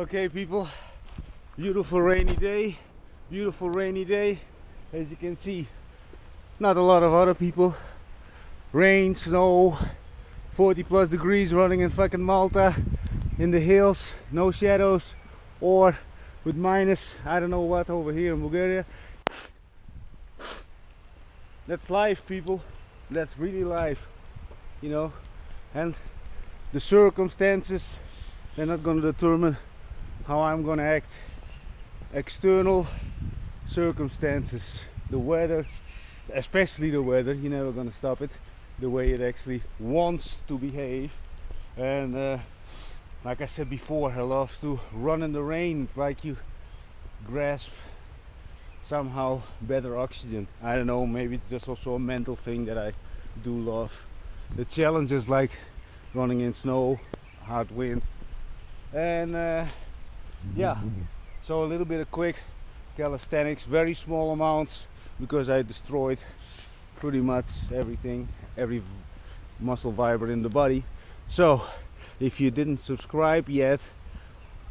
Okay people, beautiful rainy day, as you can see. Not a lot of other people. Rain, snow, 40 plus degrees, running in fucking Malta in the hills, no shadows, or with minus I don't know what over here in Bulgaria. That's life, people. That's really life, you know. And the circumstances, they're not going to determine how I'm going to act. External circumstances, the weather, especially the weather, you're never going to stop it. The way it actually wants to behave. And like I said before, I love to run in the rain. It's like you grasp somehow better oxygen. I don't know, maybe it's just also a mental thing that I do love. The challenge is like running in snow, hard wind, and yeah, so a little bit of quick calisthenics, very small amounts, because I destroyed pretty much everything, every muscle fiber in the body. So if you didn't subscribe yet,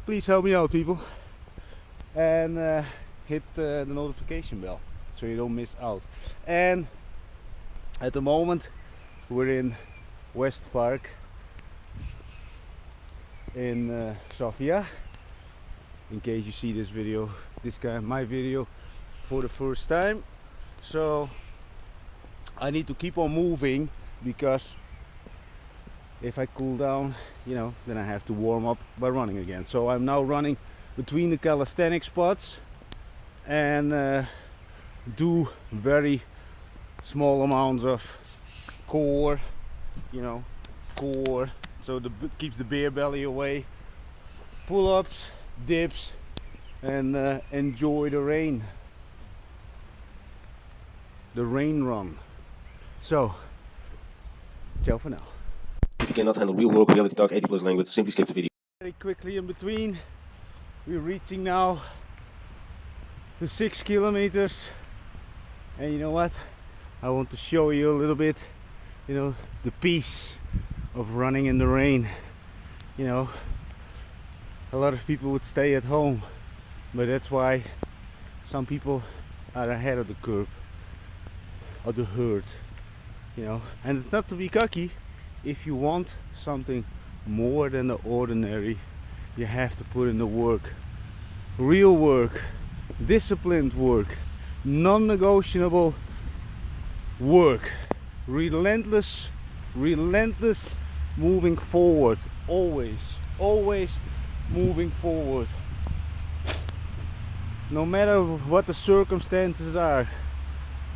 please help me out, people, and hit the notification bell so you don't miss out. And at the moment we're in West Park in Sofia. In case you see this video, my video for the first time. So I need to keep on moving, because if I cool down, you know, then I have to warm up by running again. So I'm now running between the calisthenic spots and do very small amounts of core, you know, core, so keeps the beer belly away, pull-ups, dips, and enjoy the rain run. So ciao for now. If you cannot handle real work, reality talk, 80 plus language, simply skip the video. Very quickly in between, we're reaching now the 6 kilometers, and you know what, I want to show you a little bit, you know, the peace of running in the rain. You know, a lot of people would stay at home, but that's why some people are ahead of the curve, of the herd, you know. And it's not to be cocky. If you want something more than the ordinary, you have to put in the work, real work, disciplined work, non-negotiable work, relentless moving forward, always moving forward, no matter what the circumstances are,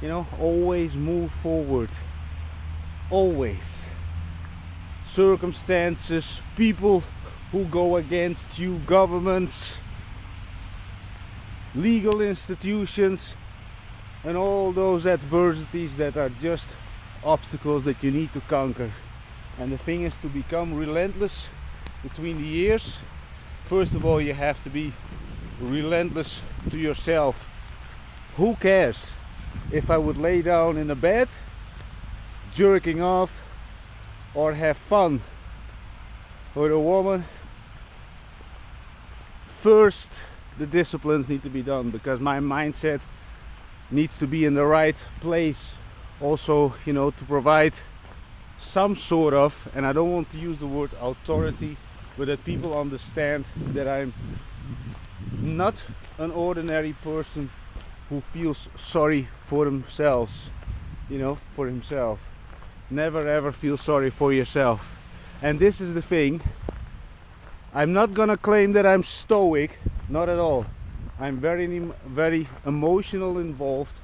you know, always move forward, always. Circumstances, people who go against you, governments, legal institutions, and all those adversities that are just obstacles that you need to conquer. And the thing is to become relentless between the years. First of all, you have to be relentless to yourself. Who cares if I would lay down in a bed jerking off or have fun with a woman? First, the disciplines need to be done, because my mindset needs to be in the right place also, you know, to provide some sort of, and I don't want to use the word authority, but that people understand that I'm not an ordinary person who feels sorry for themselves, you know, for himself. Never ever feel sorry for yourself. And this is the thing, I'm not gonna claim that I'm stoic, not at all. I'm very emotional, involved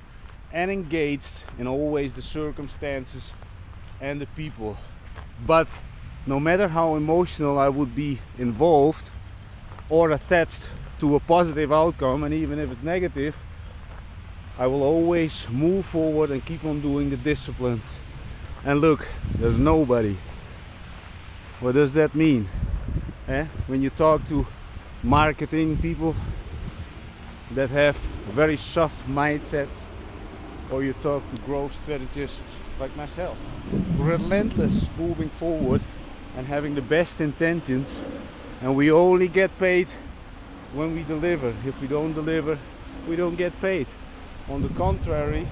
and engaged in always the circumstances and the people. But no matter how emotional I would be involved or attached to a positive outcome, and even if it's negative, I will always move forward and keep on doing the disciplines. And look, there's nobody. What does that mean? When you talk to marketing people that have very soft mindsets, or you talk to growth strategists like myself, relentless, moving forward and having the best intentions, and we only get paid when we deliver. If we don't deliver, we don't get paid. On the contrary,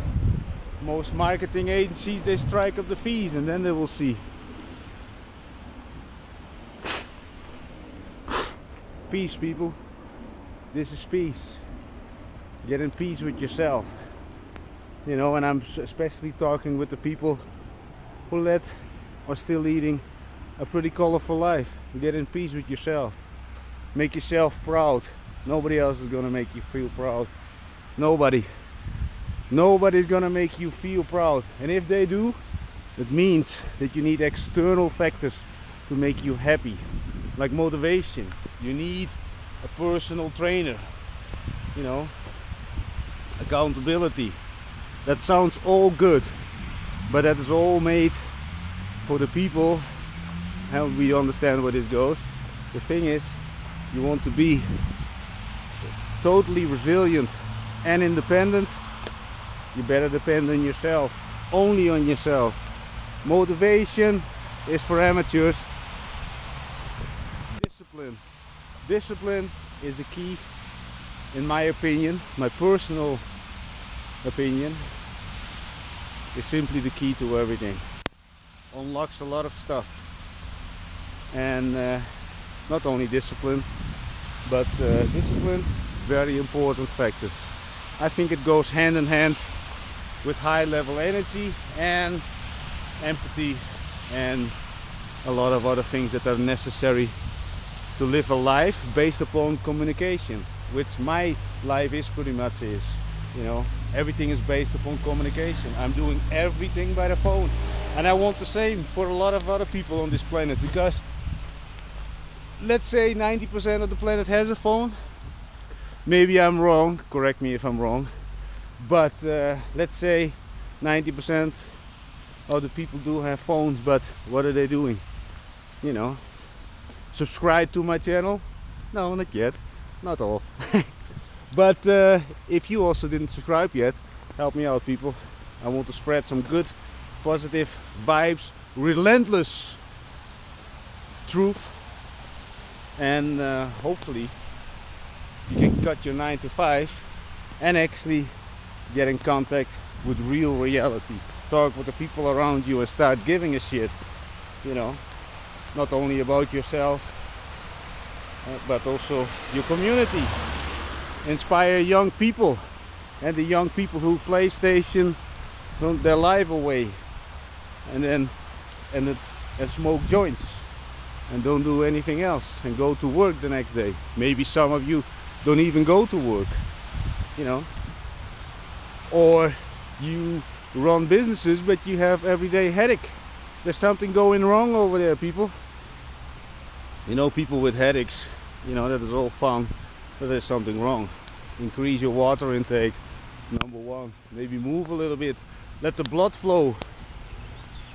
most marketing agencies, they strike up the fees and then they will see. Peace, people. This is peace. Get in peace with yourself. You know, and I'm especially talking with the people who are still leading a pretty colorful life. Get in peace with yourself. Make yourself proud. Nobody else is gonna make you feel proud. Nobody. Nobody's gonna make you feel proud. And if they do, it means that you need external factors to make you happy. Like motivation. You need a personal trainer. You know, accountability. That sounds all good, but that is all made for the people, and we understand where this goes. The thing is, you want to be totally resilient and independent, you better depend on yourself, only on yourself. Motivation is for amateurs. Discipline is the key, in my opinion. My personal opinion is simply the key to everything. Unlocks a lot of stuff. And not only discipline, but discipline, very important factor. I think it goes hand in hand with high level energy and empathy and a lot of other things that are necessary to live a life based upon communication, which my life is pretty much is. You know, everything is based upon communication. I'm doing everything by the phone, and I want the same for a lot of other people on this planet, because let's say 90% of the planet has a phone. Maybe I'm wrong, correct me if I'm wrong, but let's say 90% of the people do have phones, but what are they doing? You know, subscribe to my channel? No, not yet, not all. But if you also didn't subscribe yet, help me out, people. I want to spread some good, positive vibes, relentless truth, and hopefully you can cut your 9 to 5 and actually get in contact with real reality. Talk with the people around you and start giving a shit, you know, not only about yourself, but also your community. Inspire young people, and the young people who PlayStation their life away and smoke joints and don't do anything else and go to work the next day. Maybe some of you don't even go to work, you know, or you run businesses but you have everyday headache. There's something going wrong over there, people. You know, people with headaches, you know, that is all fun, but there's something wrong. Increase your water intake, number one. Maybe move a little bit, let the blood flow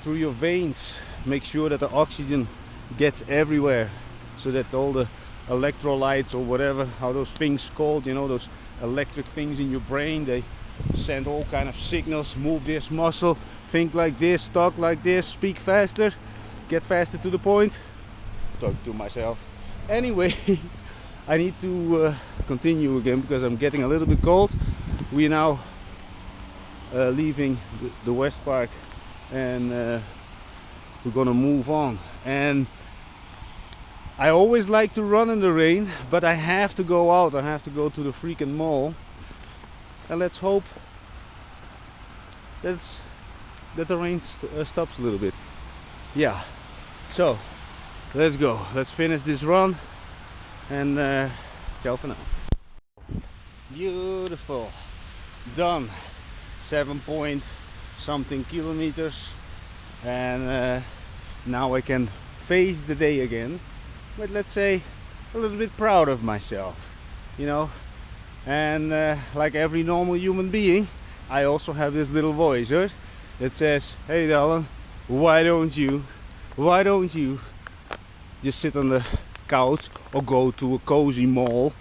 through your veins, make sure that the oxygen gets everywhere, so that all the electrolytes, or whatever, how those things called, you know, those electric things in your brain, they send all kind of signals. Move this muscle, think like this, talk like this, speak faster, get faster to the point. Talk to myself. Anyway, I need to continue again because I'm getting a little bit cold. We are now leaving the West Park, and we're gonna move on. And I always like to run in the rain, but I have to go out. I have to go to the freaking mall, and let's hope that the rain stops a little bit. Yeah, so let's go. Let's finish this run, and ciao for now. Beautiful, done. 7 point something kilometers, and now I can face the day again, but let's say a little bit proud of myself, you know. And like every normal human being, I also have this little voice, right, that says, hey darling, why don't you just sit on the couch or go to a cozy mall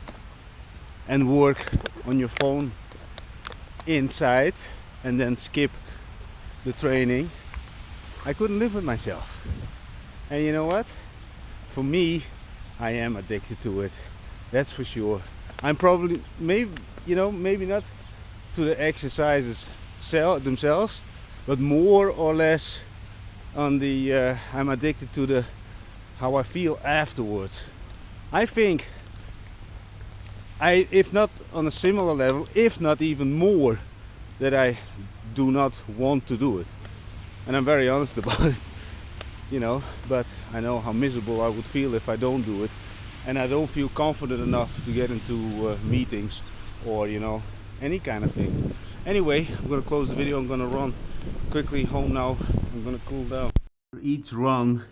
and work on your phone inside and then skip the training? I couldn't live with myself. And you know what? For me, I am addicted to it. That's for sure. I'm probably, maybe, you know, maybe not to the exercises themselves, but more or less on the I'm addicted to the how I feel afterwards. I think if not on a similar level, if not even more, that I do not want to do it, and I'm very honest about it, you know. But I know how miserable I would feel if I don't do it, and I don't feel confident enough to get into meetings or, you know, any kind of thing. Anyway, I'm gonna close the video. I'm gonna run quickly home now. I'm gonna cool down. For each run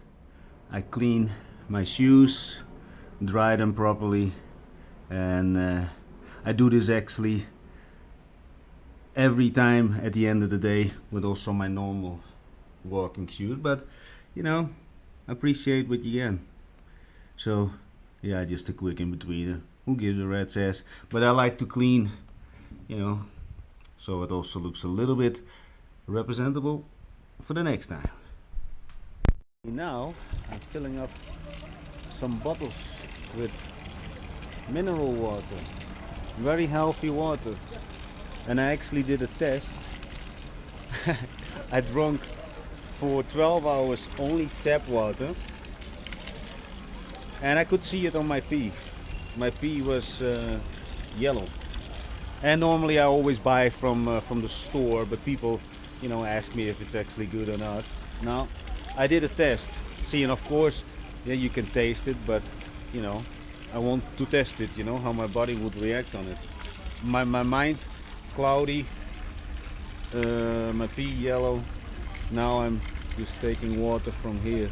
I clean my shoes, dry them properly, and I do this actually every time at the end of the day with also my normal walking shoes. But you know, I appreciate what you get. So yeah, just a quick in between. Who gives a rat's ass? But I like to clean, you know, so it also looks a little bit representable for the next time. Now I'm filling up some bottles with mineral water, very healthy water, and I actually did a test. I drank for 12 hours only tap water, and I could see it on my pee. My pee was yellow, and normally I always buy from the store, but people, you know, ask me if it's actually good or not. Now I did a test, see, and of course, yeah, you can taste it, but you know, I want to test it, you know, how my body would react on it. My mind cloudy, my pee yellow. Now I'm just taking water from here,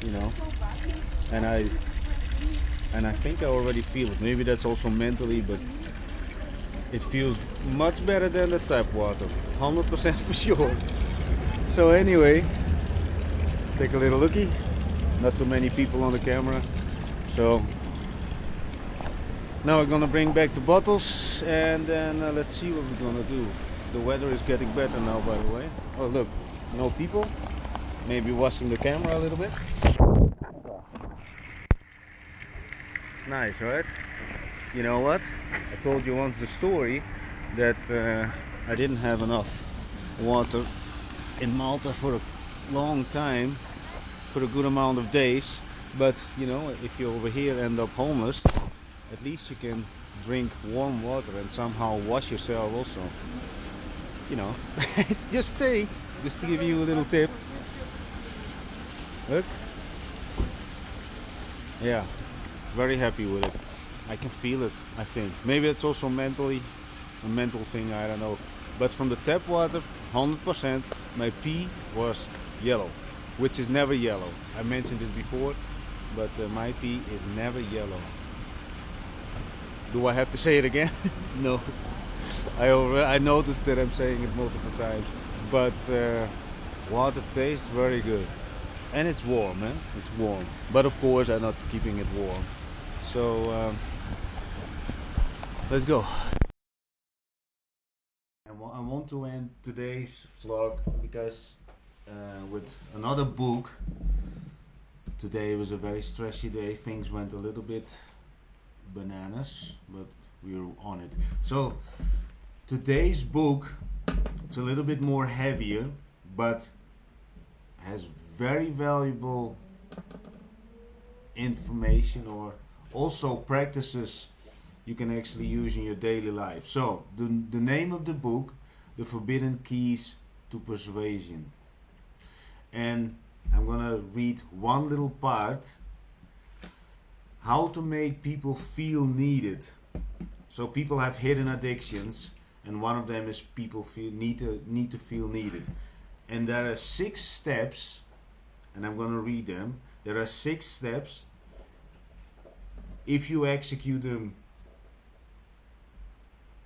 you know, and I think I already feel it. Maybe that's also mentally, but it feels much better than the tap water, 100% for sure. So anyway, take a little looky. Not too many people on the camera, so now we're gonna bring back the bottles, and then let's see what we're gonna do. The weather is getting better now, by the way. Oh look, no people. Maybe washing the camera a little bit. It's nice, right? You know what? I told you once the story that I didn't have enough water in Malta for a long time, for a good amount of days. But you know, if you over here end up homeless, at least you can drink warm water and somehow wash yourself also, you know. Just saying, just to give you a little tip. Look, yeah, very happy with it. I can feel it. I think maybe it's also mentally a mental thing, I don't know. But from the tap water, 100%, my pee was yellow, which is never yellow. I mentioned it before, but my pee is never yellow. Do I have to say it again? No. I noticed that I'm saying it multiple times. But water tastes very good. And it's warm, eh? It's warm. But of course I'm not keeping it warm. So let's go. I want to end today's vlog because with another book. Today was a very stressy day. Things went a little bit bananas, but we were on it. So today's book, it's a little bit more heavier, but has very valuable information, or also practices you can actually use in your daily life. So the name of the book, The Forbidden Keys to Persuasion, and I'm gonna read one little part, how to make people feel needed. So people have hidden addictions, and one of them is people need to feel needed. And there are 6 steps, and I'm gonna read them. There are 6 steps. If you execute them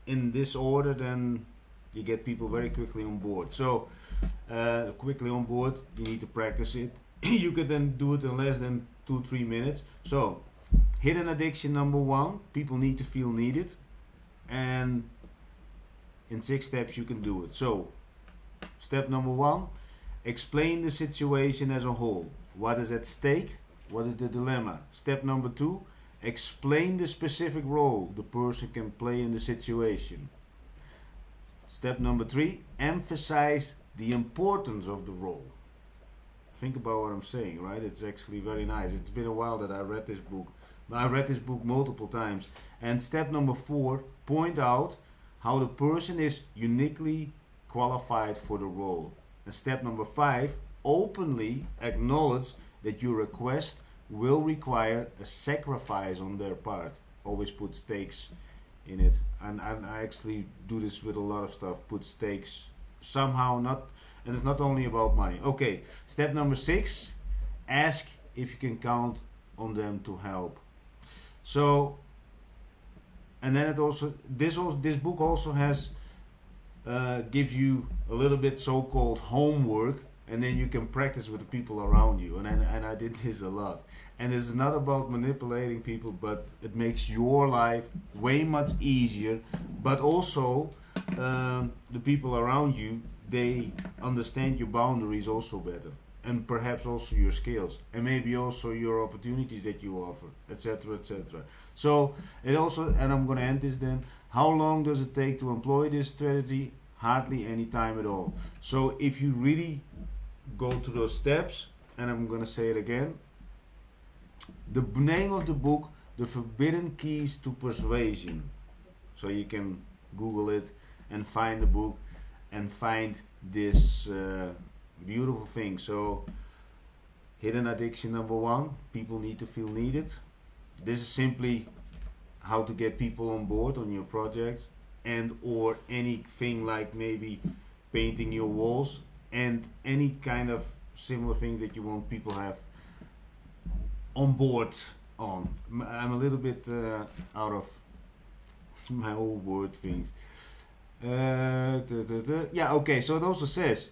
in this order, then you get people very quickly on board. So quickly on board, you need to practice it. You could then do it in less than 2-3 minutes. So hidden addiction number 1, people need to feel needed, and in 6 steps you can do it. So step number 1, explain the situation as a whole. What is at stake? What is the dilemma? Step number 2, Explain the specific role the person can play in the situation. Step number 3, emphasize the importance of the role. Think about what I'm saying, right? It's actually very nice. It's been a while that I read this book. I read this book multiple times. And step number 4, point out how the person is uniquely qualified for the role. And step number 5, openly acknowledge that your request will require a sacrifice on their part. Always put stakes in it. And I actually do this with a lot of stuff. Put stakes somehow, not, and it's not only about money. Okay, step number 6, ask if you can count on them to help. So, and then it also, this book also has gives you a little bit so-called homework, and then you can practice with the people around you. And I did this a lot. And it's not about manipulating people, but it makes your life way much easier. But also, the people around you, they understand your boundaries also better, and perhaps also your skills, and maybe also your opportunities that you offer, etc., etc. So it also, and I'm going to end this then. How long does it take to employ this strategy? Hardly any time at all. So if you really go to those steps, and I'm going to say it again, the name of the book, The Forbidden Keys to Persuasion. So you can Google it and find the book and find this beautiful thing. So hidden addiction number 1, people need to feel needed. This is simply how to get people on board on your projects, and or anything like maybe painting your walls and any kind of similar things that you want people have on board on. I'm a little bit out of my old word things. Yeah, okay, so it also says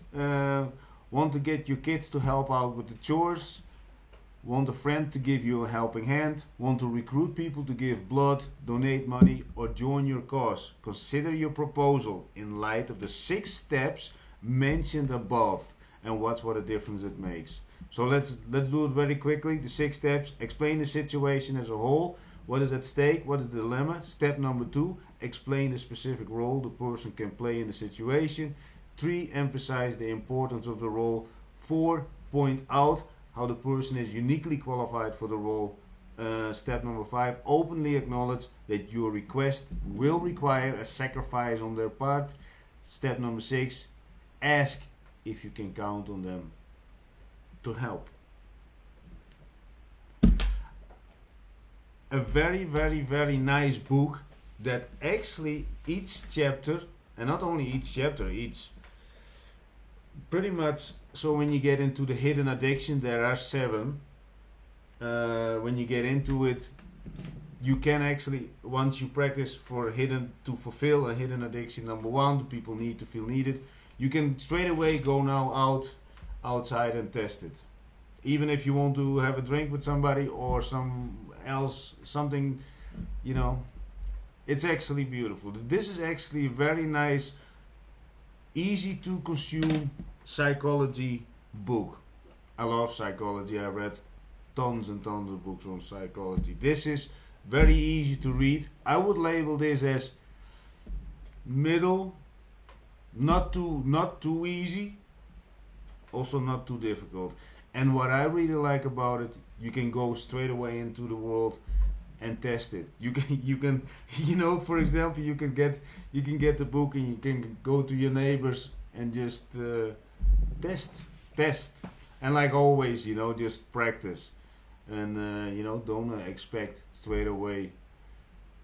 want to get your kids to help out with the chores, want a friend to give you a helping hand, want to recruit people to give blood, donate money, or join your cause. Consider your proposal in light of the 6 steps mentioned above and watch what a difference it makes. So let's do it very quickly. The 6 steps: explain the situation as a whole. What is at stake? What is the dilemma? Step number 2, explain the specific role the person can play in the situation. 3, emphasize the importance of the role. 4, point out how the person is uniquely qualified for the role. Step number 5, openly acknowledge that your request will require a sacrifice on their part. Step number 6, ask if you can count on them to help. A very, very, very nice book that actually each chapter, and not only each chapter, each pretty much, so when you get into the hidden addiction, there are 7. When you get into it, you can actually, once you practice for hidden, to fulfill a hidden addiction number 1, the people need to feel needed, you can straight away go now outside and test it. Even if you want to have a drink with somebody or something, you know, it's actually beautiful. This is actually a very nice, easy to consume psychology book. I love psychology. I read tons and tons of books on psychology. This is very easy to read. I would label this as middle, not too easy, also not too difficult. And what I really like about it, you can go straight away into the world and test it. You can you know, for example, you can get the book and you can go to your neighbors and just test, and like always, you know, just practice, and you know, don't expect straight away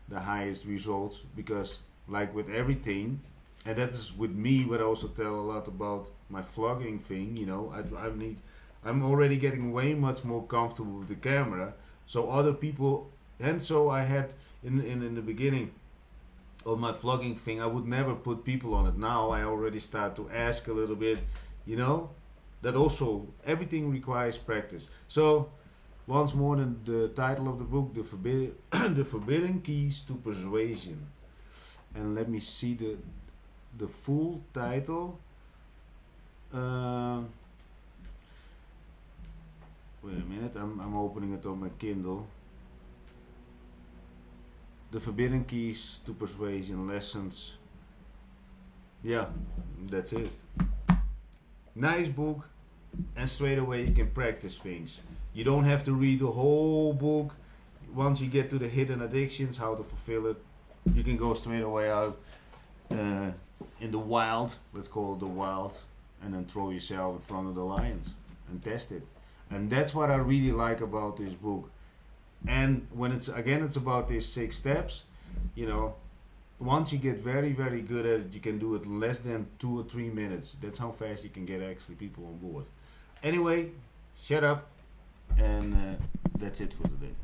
the highest results, because like with everything, and that is with me, but I also tell a lot about my vlogging thing, you know, I'm already getting way much more comfortable with the camera, so other people, and so I had in the beginning of my vlogging thing, I would never put people on it. Now I already start to ask a little bit, you know, that also everything requires practice. So once more, the title of the book, The Forbidden Keys to Persuasion, and let me see the full title. Wait a minute, I'm opening it on my Kindle. The Forbidden Keys to Persuasion lessons. Yeah, that's it. Nice book, and straight away you can practice things. You don't have to read the whole book. Once you get to the hidden addictions, how to fulfill it, you can go straight away out in the wild, let's call it the wild, and then throw yourself in front of the lions and test it. And that's what I really like about this book. And when it's about these 6 steps, you know, once you get very, very good at it, you can do it less than 2 or 3 minutes. That's how fast you can get actually people on board. Anyway, shut up, and that's it for today.